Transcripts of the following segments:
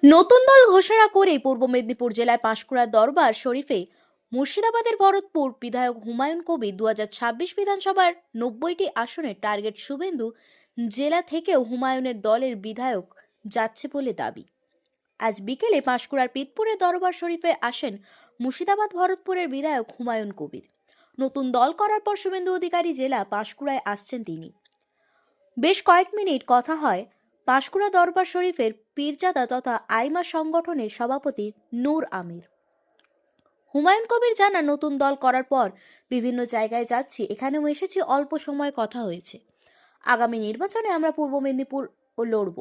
নতুন দল ঘোষণা করে পূর্ব মেদিনীপুর জেলায় পাঁশকুড়ার দরবার শরীফে মুর্শিদাবাদের ভরতপুর বিধায়ক হুমায়ুন কবির 2026 বিধানসভার 90টি আসনের টার্গেট শুভেন্দু জেলা থেকেও হুমায়ুনের দলের বিধায়ক যাচ্ছে বলে দাবি। আজ বিকেলে পাঁশকুড়ার পিতপুরের দরবার শরীফে আসেন মুর্শিদাবাদ ভরতপুরের বিধায়ক হুমায়ুন কবির। নতুন দল করার পর শুভেন্দু অধিকারী জেলা পাঁশকুড়ায় আসছেন তিনি। বেশ কয়েক মিনিট কথা হয় পাঁশকুড়া দরবার শরীফের পীরজাদা তথা আইমা সংগঠনের সভাপতি নূর আমির। হুমায়ুন কবির জানান, নতুন দল করার পর বিভিন্ন জায়গায় যাচ্ছি, এখানেও এসেছি, অল্প সময় কথা হয়েছে। আগামী নির্বাচনে আমরা পূর্ব মেদিনীপুর লড়ব।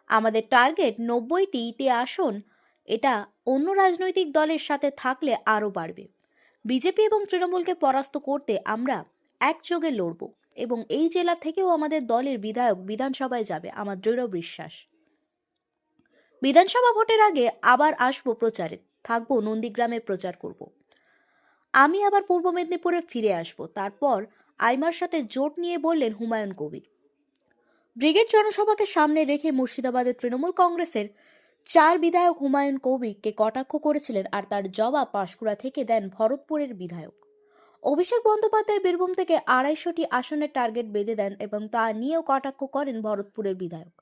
আমাদের টার্গেট 90টি আসন। এটা অন্য রাজনৈতিক দলের সাথে থাকলে আরও বাড়বে। বিজেপি এবং তৃণমূলকে পরাস্ত করতে আমরা একযোগে লড়ব এবং এই জেলা থেকেও আমাদের দলের বিধায়ক বিধানসভায় যাবে, আমার দৃঢ় বিশ্বাস। বিধানসভা ভোটের আগে আবার আসবো প্রচারে, থাকবো নন্দীগ্রামে, প্রচার করব। আমি আবার পূর্ব মেদিনীপুরে ফিরে আসব। তারপর আইমার সাথে জোট নিয়ে বললেন হুমায়ুন কবির। ব্রিগেড জনসভাকে সামনে রেখে মুর্শিদাবাদের তৃণমূল কংগ্রেসের 4 বিধায়ক হুমায়ুন কবিরকে কটাক্ষ করেছিলেন, আর তার জবাব পাঁশকুড়া থেকে দেন ভরতপুরের বিধায়ক অভিষেক বন্দ্যোপাধ্যায়। বীরভূম থেকে 250টি আসনের টার্গেট বেঁধে দেন এবং তা নিয়েও কটাক্ষ করেন ভরতপুরের বিধায়ক।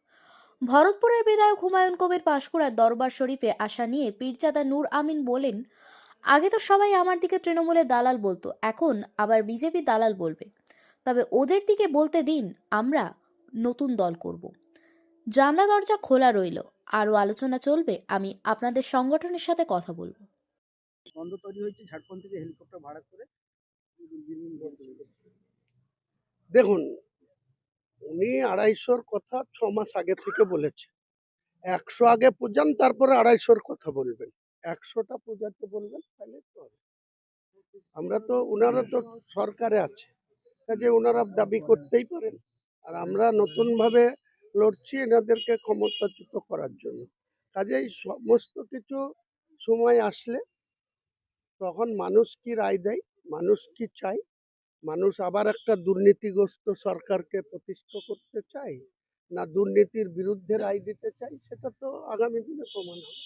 ভরতপুরের বিধায়ক হুমায়ুন কবির পাঁশকুড়ার দরবার শরীফে আসা নিয়ে পীরজাদা নূর আমিন বলেন, আগে তো সবাই আমার দিকে তৃণমূলের দালাল বলতো, এখন আবার বিজেপি দালাল বলবে। তবে ওদের দিকে বলতে দিন, আমরা নতুন দল করব। জানলা দরজা খোলা রইল, আরও আলোচনা চলবে। আমি আপনাদের সংগঠনের সাথে কথা বলবো। বন্ধ তৈরি হয়েছে ঝাড়খণ্ড থেকে হেলিকপ্টার ভাড়া করে। দেখুন, উনি 250-র কথা 6 মাস আগে থেকে বলেছে। 100 আগে পূজান, তারপরে 250-র কথা বলবেন। 100টা পূজাতে বলবেন, তাহলে তো হবে। আমরা তো, ওনারা তো সরকারে আছে, কাজে ওনারা দাবি করতেই পারেন। আর আমরা নতুনভাবে লড়ছি এনাদেরকে ক্ষমতাচ্যুত করার জন্য। কাজেই সমস্ত কিছু সময় আসলে তখন মানুষ কি রায় দেয়, মানুষ কি চায়, মানুষ আবার একটা দুর্নীতিগ্রস্ত সরকারকে প্রতিষ্ঠা করতে চায় না দুর্নীতির বিরুদ্ধে রায় দিতে চায়, সেটা তো আগামী দিনে প্রমাণ হবে।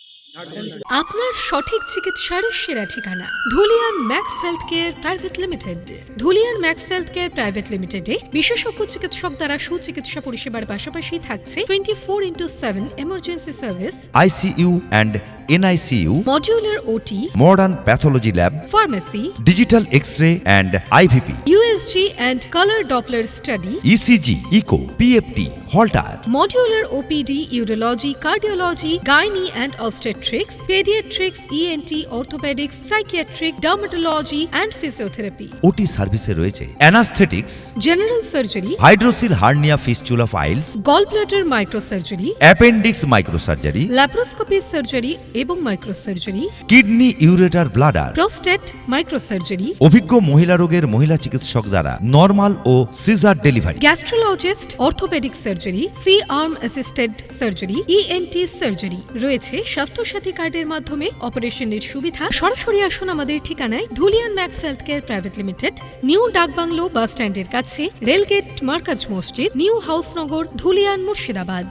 আপনার সঠিক চিকিৎসার সেরা ঠিকানা Dhulian Max Health Care private limited. Dhulian Max Health Care private লিমিটেডে বিশেষজ্ঞ চিকিৎসক দ্বারা সুচিকিৎসা পরিষেবার পাশাপাশি থাকছে 24/7 emergency service, ICU and NICU, modular OT, modern pathology lab, pharmacy, digital X-ray and IVP, USG and color Doppler study, ECG, ECO, PFT, Holter, modular OPD, urology, cardiology, gynae and obstetrics, pediatrics, ENT, orthopedics, psychiatric, dermatology and physiotherapy, OT সার্ভিসে রয়েছে anaesthetics, general surgery, hydrocele hernia fistula piles, gallbladder microsurgery, appendix microsurgery, laparoscopy surgery এবং microsurgery, kidney ureter bladder, prostate microsurgery, অভিজ্ঞ মহিলা রোগের মহিলা চিকিৎসক দ্বারা normal ও caesar delivery, gastrologist, orthopaedic surgery, C arm assisted surgery, ENT surgery. রয়েছে স্বাস্থ্যসাথী কার্ডের মাধ্যমে অপারেশনের সুবিধা। সরাসরি আসুন আমাদের ঠিকানায় Dhulian Max Health Care private limited, new Dakbungalow bus স্ট্যান্ডের কাছে, রেলগেট, মার্কাজ মসজিদ, নিউ হাউসনগর, ধুলিয়ান, মুর্শিদাবাদ।